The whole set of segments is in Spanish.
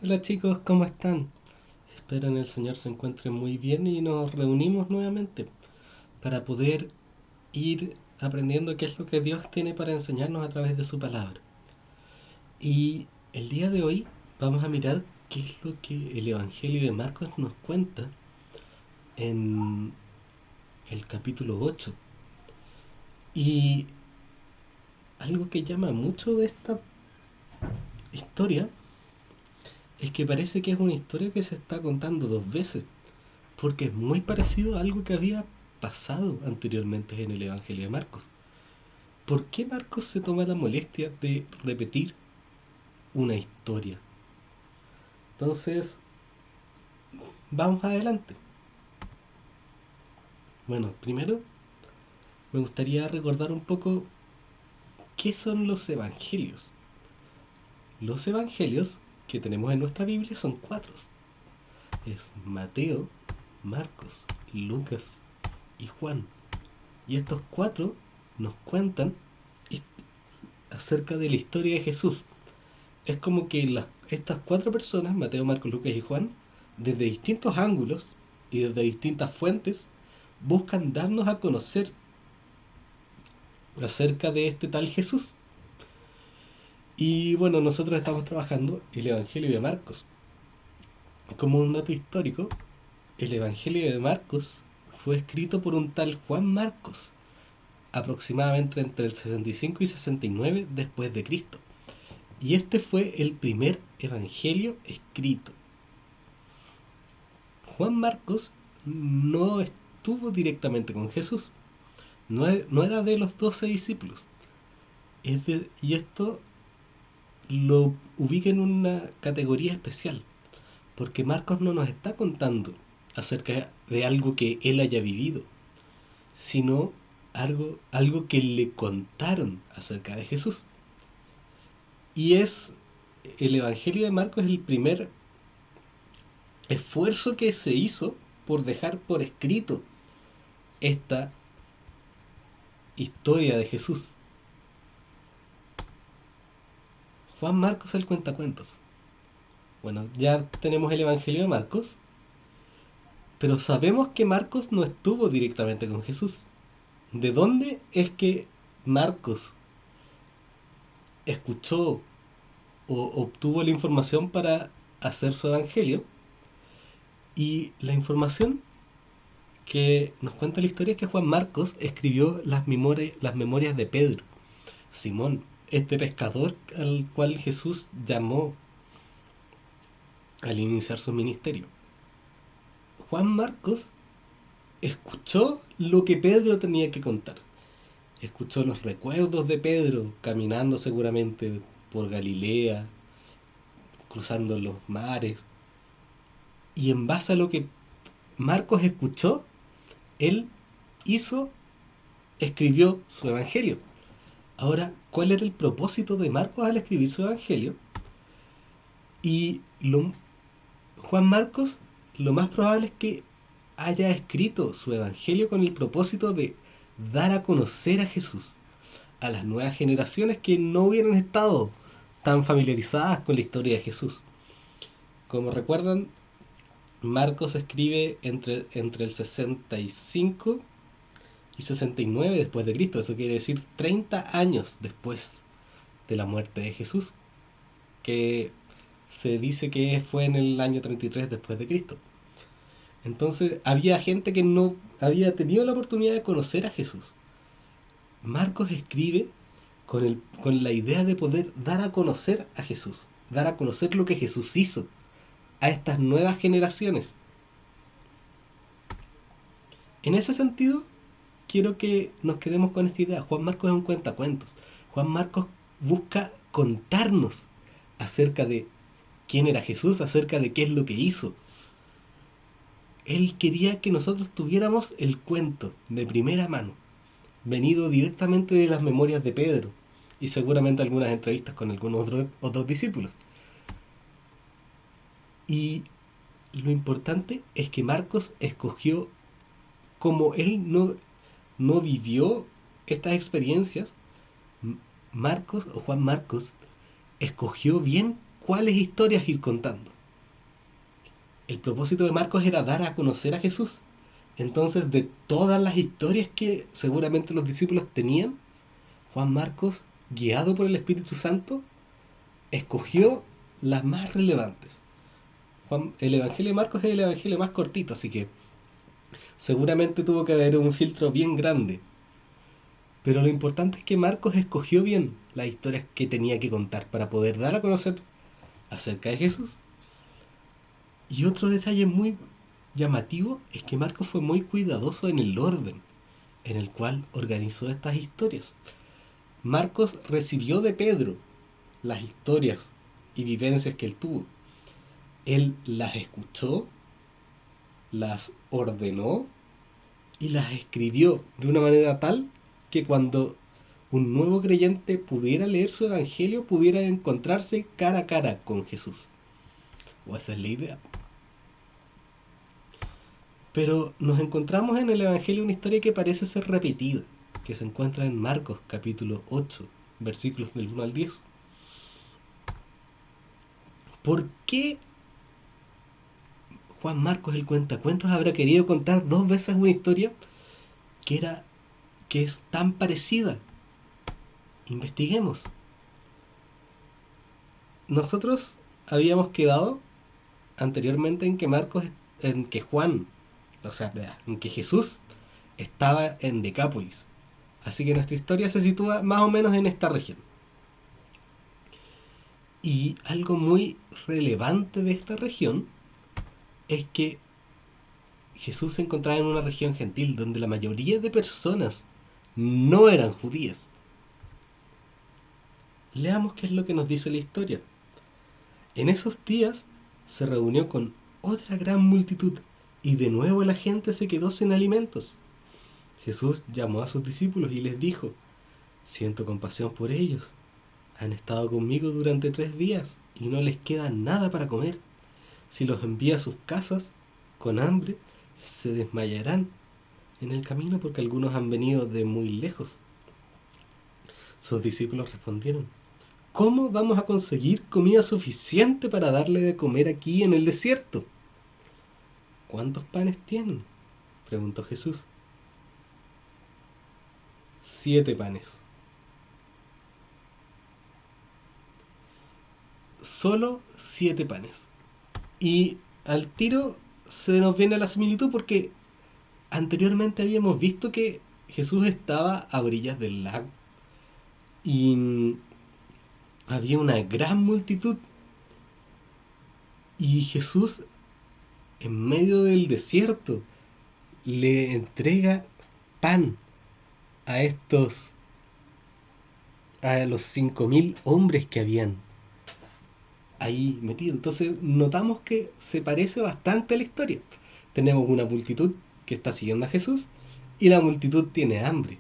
Hola chicos, ¿cómo están? Espero en el Señor se encuentren muy bien y nos reunimos nuevamente para poder ir aprendiendo qué es lo que Dios tiene para enseñarnos a través de su palabra. Y el día de hoy vamos a mirar qué es lo que el Evangelio de Marcos nos cuenta en el capítulo 8. Y algo que llama mucho de esta historia es que parece que es una historia que se está contando dos veces, porque es muy parecido a algo que había pasado anteriormente en el Evangelio de Marcos. ¿Por qué Marcos se toma la molestia de repetir una historia? Entonces, vamos adelante. Bueno, primero me gustaría recordar un poco qué son los evangelios. Los evangelios que tenemos en nuestra Biblia son cuatro. Es Mateo, Marcos, Lucas y Juan. Y estos cuatro nos cuentan acerca de la historia de Jesús. Es como que estas cuatro personas, Mateo, Marcos, Lucas y Juan, desde distintos ángulos y desde distintas fuentes, buscan darnos a conocer acerca de este tal Jesús. Y bueno, nosotros estamos trabajando el Evangelio de Marcos. Como un dato histórico, el Evangelio de Marcos fue escrito por un tal Juan Marcos, aproximadamente entre el 65 y 69 después de Cristo. Y este fue el primer evangelio escrito. Juan Marcos no estuvo directamente con Jesús, no era de los 12 discípulos. Y esto lo ubica en una categoría especial, porque Marcos no nos está contando acerca de algo que él haya vivido, sino algo que le contaron acerca de Jesús. Y es el Evangelio de Marcos el primer esfuerzo que se hizo por dejar por escrito esta historia de Jesús. Juan Marcos el cuentacuentos. Bueno, ya tenemos el Evangelio de Marcos, pero sabemos que Marcos no estuvo directamente con Jesús. ¿De dónde es que Marcos escuchó o obtuvo la información para hacer su Evangelio? Y la información que nos cuenta la historia es que Juan Marcos escribió las memorias de Pedro, Simón, este pescador al cual Jesús llamó al iniciar su ministerio. Juan Marcos escuchó lo que Pedro tenía que contar. Escuchó los recuerdos de Pedro caminando seguramente por Galilea, cruzando los mares. Y en base a lo que Marcos escuchó, él hizo, escribió su evangelio. Ahora, ¿cuál era el propósito de Marcos al escribir su evangelio? Y Juan Marcos, lo más probable es que haya escrito su evangelio con el propósito de dar a conocer a Jesús a las nuevas generaciones que no hubieran estado tan familiarizadas con la historia de Jesús. Como recuerdan, Marcos escribe entre el 65 y 69 después de Cristo. Eso quiere decir 30 años después de la muerte de Jesús, que se dice que fue en el año 33 después de Cristo. Entonces había gente que no había tenido la oportunidad de conocer a Jesús. Marcos escribe con la idea de poder dar a conocer a Jesús, dar a conocer lo que Jesús hizo a estas nuevas generaciones. En ese sentido, quiero que nos quedemos con esta idea. Juan Marcos es un cuentacuentos. Juan Marcos busca contarnos acerca de quién era Jesús, acerca de qué es lo que hizo. Él quería que nosotros tuviéramos el cuento de primera mano, venido directamente de las memorias de Pedro y seguramente algunas entrevistas con algunos otros discípulos. Y lo importante es que Marcos escogió, como él no vivió estas experiencias, Marcos o Juan Marcos escogió bien cuáles historias ir contando. El propósito de Marcos era dar a conocer a Jesús. Entonces, de todas las historias que seguramente los discípulos tenían, Juan Marcos, guiado por el Espíritu Santo, escogió las más relevantes. El Evangelio de Marcos es el Evangelio más cortito, así que seguramente tuvo que haber un filtro bien grande. Pero lo importante es que Marcos escogió bien las historias que tenía que contar para poder dar a conocer acerca de Jesús. Y otro detalle muy llamativo es que Marcos fue muy cuidadoso en el orden en el cual organizó estas historias. Marcos recibió de Pedro las historias y vivencias que él tuvo. Él las escuchó, las ordenó y las escribió de una manera tal que cuando un nuevo creyente pudiera leer su evangelio, pudiera encontrarse cara a cara con Jesús. O esa es la idea. Pero nos encontramos en el evangelio una historia que parece ser repetida, que se encuentra en Marcos capítulo 8, versículos del 1 al 10. ¿Por qué Juan Marcos, el cuentacuentos, habrá querido contar dos veces una historia que es tan parecida? Investiguemos. Nosotros habíamos quedado anteriormente en que Juan, o sea, en que Jesús estaba en Decápolis. Así que nuestra historia se sitúa más o menos en esta región. Y algo muy relevante de esta región es que Jesús se encontraba en una región gentil donde la mayoría de personas no eran judías. Leamos qué es lo que nos dice la historia. En esos días se reunió con otra gran multitud y de nuevo la gente se quedó sin alimentos. Jesús llamó a sus discípulos y les dijo: siento compasión por ellos. Han estado conmigo durante 3 días y no les queda nada para comer. Si los envía a sus casas con hambre, se desmayarán en el camino porque algunos han venido de muy lejos. Sus discípulos respondieron: ¿cómo vamos a conseguir comida suficiente para darle de comer aquí en el desierto? ¿Cuántos panes tienen?, preguntó Jesús. 7 panes. Solo 7 panes. Y al tiro se nos viene la similitud porque anteriormente habíamos visto que Jesús estaba a orillas del lago y había una gran multitud y Jesús en medio del desierto le entrega pan a los 5.000 hombres que habían ahí metido. Entonces notamos que se parece bastante a la historia. Tenemos una multitud que está siguiendo a Jesús y la multitud tiene hambre.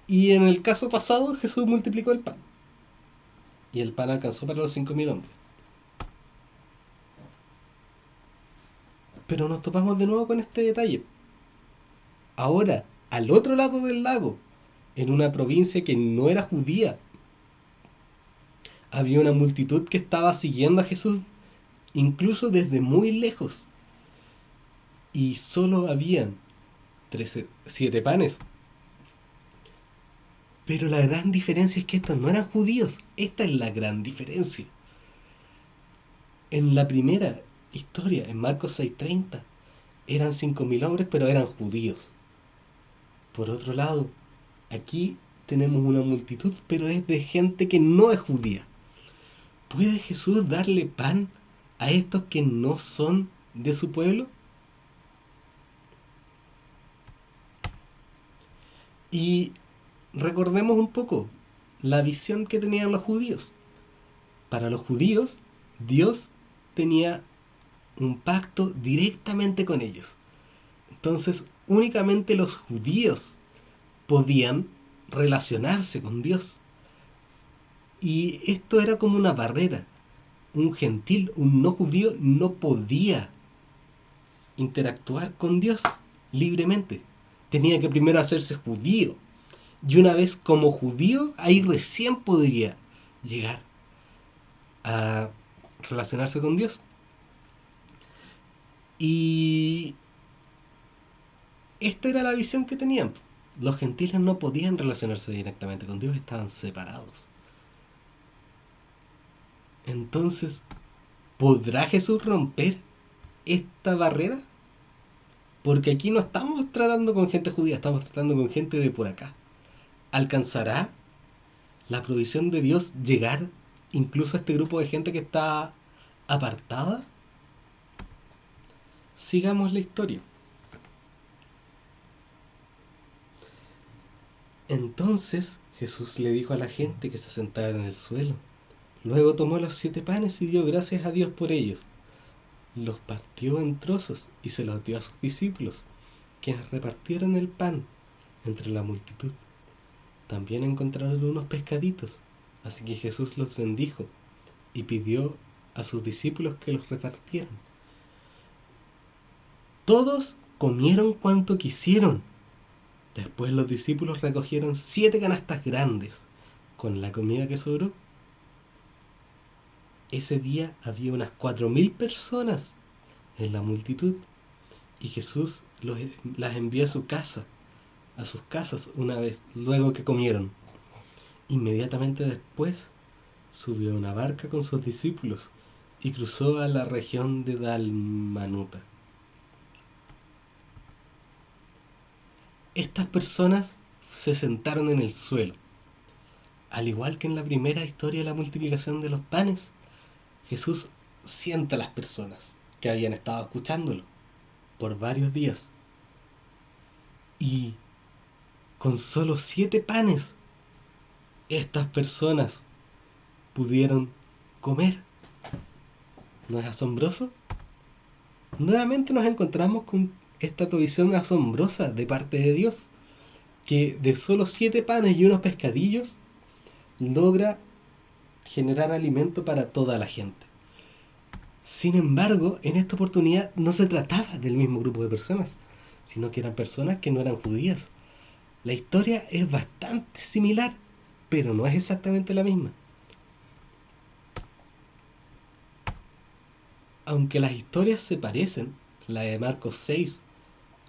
Y en el caso pasado Jesús multiplicó el pan y el pan alcanzó para los 5.000 hombres. Pero nos topamos de nuevo con este detalle. Ahora, al otro lado del lago, en una provincia que no era judía, había una multitud que estaba siguiendo a Jesús incluso desde muy lejos. Y solo habían 7 panes. Pero la gran diferencia es que estos no eran judíos. Esta es la gran diferencia. En la primera historia, en Marcos 6:30, eran 5.000 hombres, pero eran judíos. Por otro lado, aquí tenemos una multitud, pero es de gente que no es judía. ¿Puede Jesús darle pan a estos que no son de su pueblo? Y recordemos un poco la visión que tenían los judíos. Para los judíos, Dios tenía un pacto directamente con ellos. Entonces, únicamente los judíos podían relacionarse con Dios. Y esto era como una barrera. Un gentil, un no judío, no podía interactuar con Dios libremente. Tenía que primero hacerse judío. Y una vez como judío, ahí recién podría llegar a relacionarse con Dios. Y esta era la visión que tenían. Los gentiles no podían relacionarse directamente con Dios, estaban separados. Entonces, ¿podrá Jesús romper esta barrera? Porque aquí no estamos tratando con gente judía, estamos tratando con gente de por acá. ¿Alcanzará la provisión de Dios llegar incluso a este grupo de gente que está apartada? Sigamos la historia. Entonces Jesús le dijo a la gente que se sentara en el suelo. Luego tomó los 7 panes y dio gracias a Dios por ellos. Los partió en trozos y se los dio a sus discípulos, quienes repartieron el pan entre la multitud. También encontraron unos pescaditos, así que Jesús los bendijo y pidió a sus discípulos que los repartieran. Todos comieron cuanto quisieron. Después los discípulos recogieron 7 canastas grandes con la comida que sobró. Ese día había unas 4.000 personas en la multitud y Jesús las envió a su casa, a sus casas una vez, luego que comieron. Inmediatamente después subió a una barca con sus discípulos y cruzó a la región de Dalmanuta. Estas personas se sentaron en el suelo. Al igual que en la primera historia de la multiplicación de los panes, Jesús sienta a las personas que habían estado escuchándolo por varios días. Y con solo 7 panes, estas personas pudieron comer. ¿No es asombroso? Nuevamente nos encontramos con esta provisión asombrosa de parte de Dios, que de solo 7 panes y unos pescadillos logra generar alimento para toda la gente. Sin embargo, en esta oportunidad no se trataba del mismo grupo de personas, sino que eran personas que no eran judías. La historia es bastante similar, pero no es exactamente la misma. Aunque las historias se parecen, la de Marcos 6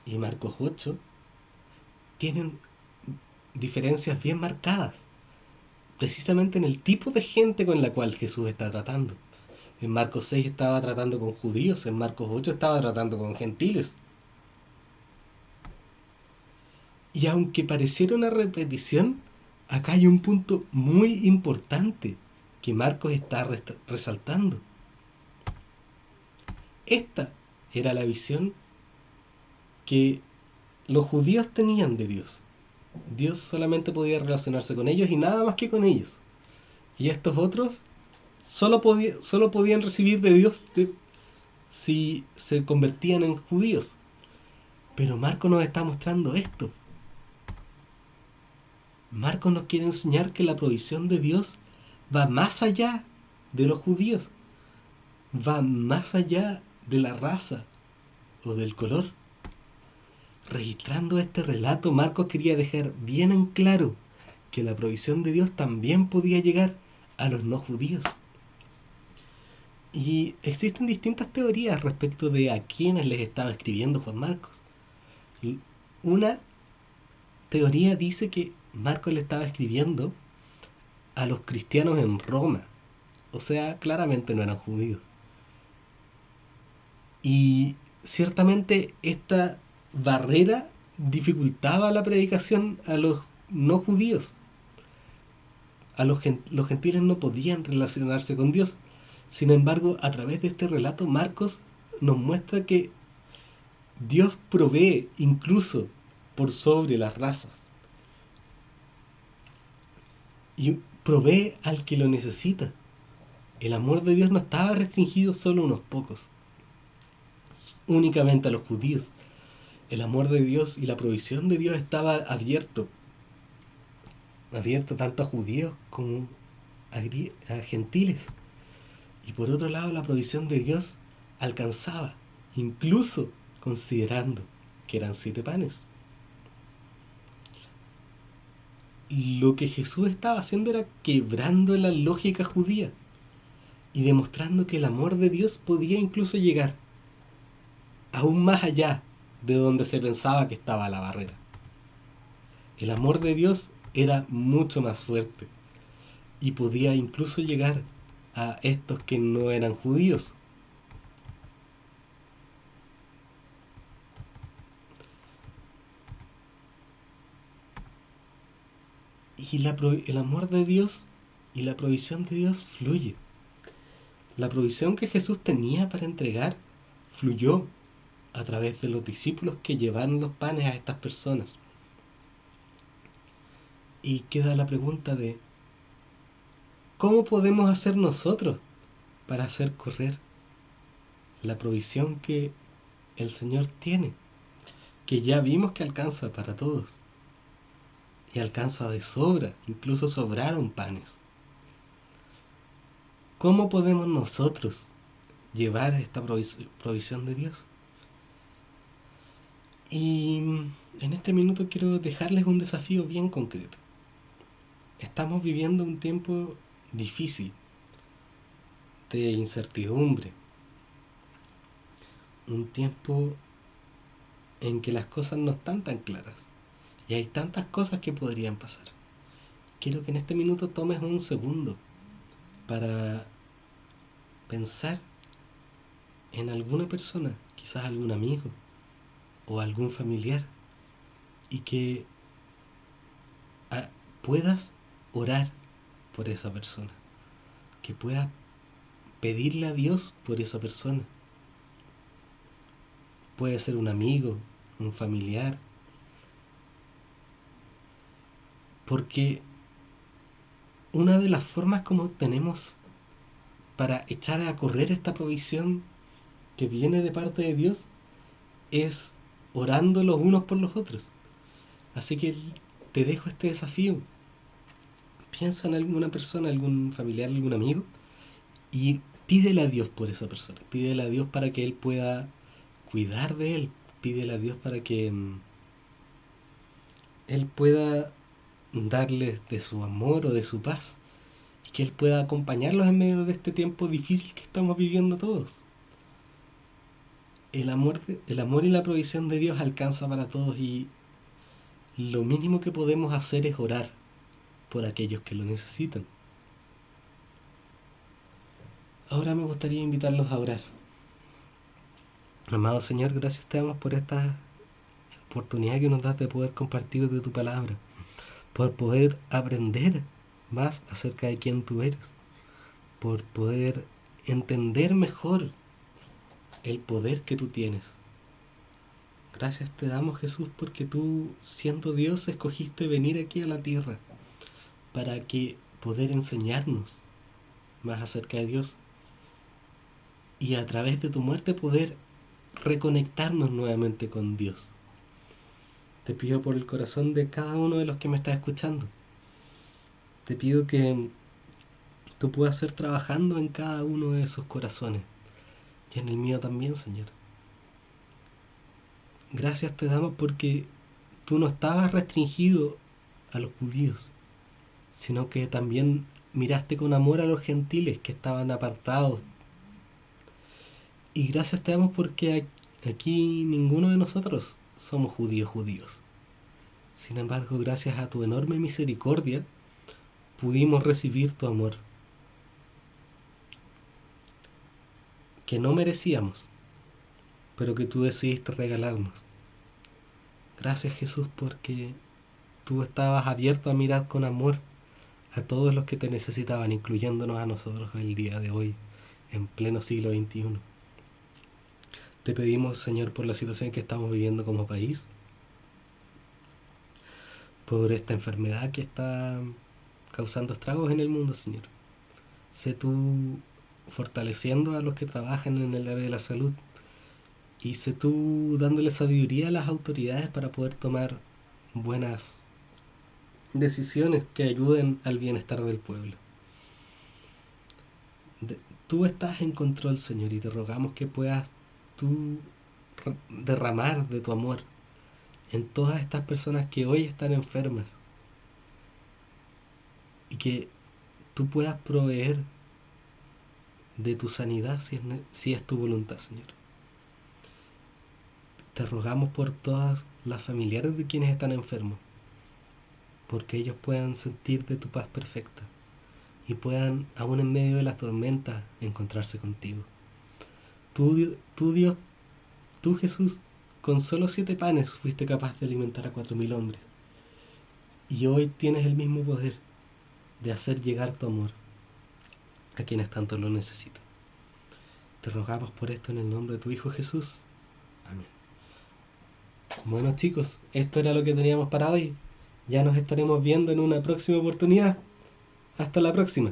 y Marcos 8, tienen diferencias bien marcadas, precisamente en el tipo de gente con la cual Jesús está tratando. En Marcos 6 estaba tratando con judíos, en Marcos 8 estaba tratando con gentiles. Y aunque pareciera una repetición, acá hay un punto muy importante que Marcos está resaltando. Esta era la visión que los judíos tenían de Dios. Dios solamente podía relacionarse con ellos y nada más que con ellos. Y estos otros solo podían recibir de Dios si se convertían en judíos. Pero Marcos nos está mostrando esto. Marcos nos quiere enseñar que la provisión de Dios va más allá de los judíos. Va más allá de la raza o del color. Registrando este relato, Marcos quería dejar bien en claro que la provisión de Dios también podía llegar a los no judíos. Y existen distintas teorías respecto de a quiénes les estaba escribiendo Juan Marcos. Una teoría dice que Marcos le estaba escribiendo a los cristianos en Roma. O sea, claramente no eran judíos. Y ciertamente esta barrera dificultaba la predicación a los no judíos. Los gentiles no podían relacionarse con Dios. Sin embargo, a través de este relato, Marcos nos muestra que Dios provee incluso por sobre las razas. Y provee al que lo necesita. El amor de Dios no estaba restringido solo a unos pocos, únicamente a los judíos. El amor de Dios y la provisión de Dios estaba abierto tanto a judíos como a gentiles. Y por otro lado, la provisión de Dios alcanzaba, incluso considerando que eran 7 panes. Lo que Jesús estaba haciendo era quebrando la lógica judía y demostrando que el amor de Dios podía incluso llegar aún más allá de donde se pensaba que estaba la barrera. El amor de Dios era mucho más fuerte y podía incluso llegar a estos que no eran judíos. Y el amor de Dios y la provisión de Dios fluye. La provisión que Jesús tenía para entregar fluyó a través de los discípulos que llevaron los panes a estas personas. Y queda la pregunta de ¿cómo podemos hacer nosotros para hacer correr la provisión que el Señor tiene? Que ya vimos que alcanza para todos. Y alcanza de sobra, incluso sobraron panes. ¿Cómo podemos nosotros llevar esta provisión de Dios? Y en este minuto quiero dejarles un desafío bien concreto. Estamos viviendo un tiempo difícil, de incertidumbre, un tiempo en que las cosas no están tan claras y hay tantas cosas que podrían pasar. Quiero que en este minuto tomes un segundo para pensar en alguna persona, quizás algún amigo o algún familiar, y que ah, puedas orar por esa persona, que puedas pedirle a Dios por esa persona. Puede ser un amigo, un familiar, porque una de las formas como tenemos para echar a correr esta provisión que viene de parte de Dios es orando los unos por los otros. Así que te dejo este desafío. Piensa en alguna persona, algún familiar, algún amigo y pídele a Dios por esa persona. Pídele a Dios para que Él pueda cuidar de él. Pídele a Dios para que Él pueda darles de su amor o de su paz y que Él pueda acompañarlos en medio de este tiempo difícil que estamos viviendo todos. El amor y la provisión de Dios alcanza para todos y lo mínimo que podemos hacer es orar por aquellos que lo necesitan. Ahora me gustaría invitarlos a orar. Amado Señor, gracias te damos por esta oportunidad que nos das de poder compartir de tu palabra, por poder aprender más acerca de quién tú eres, por poder entender mejor el poder que tú tienes. Gracias te damos, Jesús, porque tú, siendo Dios, escogiste venir aquí a la tierra para que poder enseñarnos más acerca de Dios y a través de tu muerte poder reconectarnos nuevamente con Dios. Te pido por el corazón de cada uno de los que me está escuchando. Te pido que tú puedas ser trabajando en cada uno de esos corazones y en el mío también, Señor. Gracias te damos porque tú no estabas restringido a los judíos, sino que también miraste con amor a los gentiles que estaban apartados. Y gracias te damos porque aquí ninguno de nosotros somos judíos. Sin embargo, gracias a tu enorme misericordia, pudimos recibir tu amor, que no merecíamos, pero que tú decidiste regalarnos. Gracias, Jesús, porque tú estabas abierto a mirar con amor a todos los que te necesitaban, incluyéndonos a nosotros el día de hoy, en pleno siglo XXI. Te pedimos, Señor, por la situación que estamos viviendo como país, por esta enfermedad que está causando estragos en el mundo, Señor. Sé tú fortaleciendo a los que trabajan en el área de la salud y sé tú dándole sabiduría a las autoridades para poder tomar buenas decisiones que ayuden al bienestar del pueblo. Tú estás en control, Señor, y te rogamos que puedas tú derramar de tu amor en todas estas personas que hoy están enfermas y que tú puedas proveer de tu sanidad si es tu voluntad, Señor. Te rogamos por todas las familiares de quienes están enfermos, porque ellos puedan sentir de tu paz perfecta y puedan, aún en medio de las tormentas, encontrarse contigo. Tú Dios, tú Jesús, con solo 7 panes fuiste capaz de alimentar a 4.000 hombres. Y hoy tienes el mismo poder de hacer llegar tu amor a quienes tanto lo necesitan. Te rogamos por esto en el nombre de tu Hijo Jesús. Amén. Bueno chicos, esto era lo que teníamos para hoy. Ya nos estaremos viendo en una próxima oportunidad. Hasta la próxima.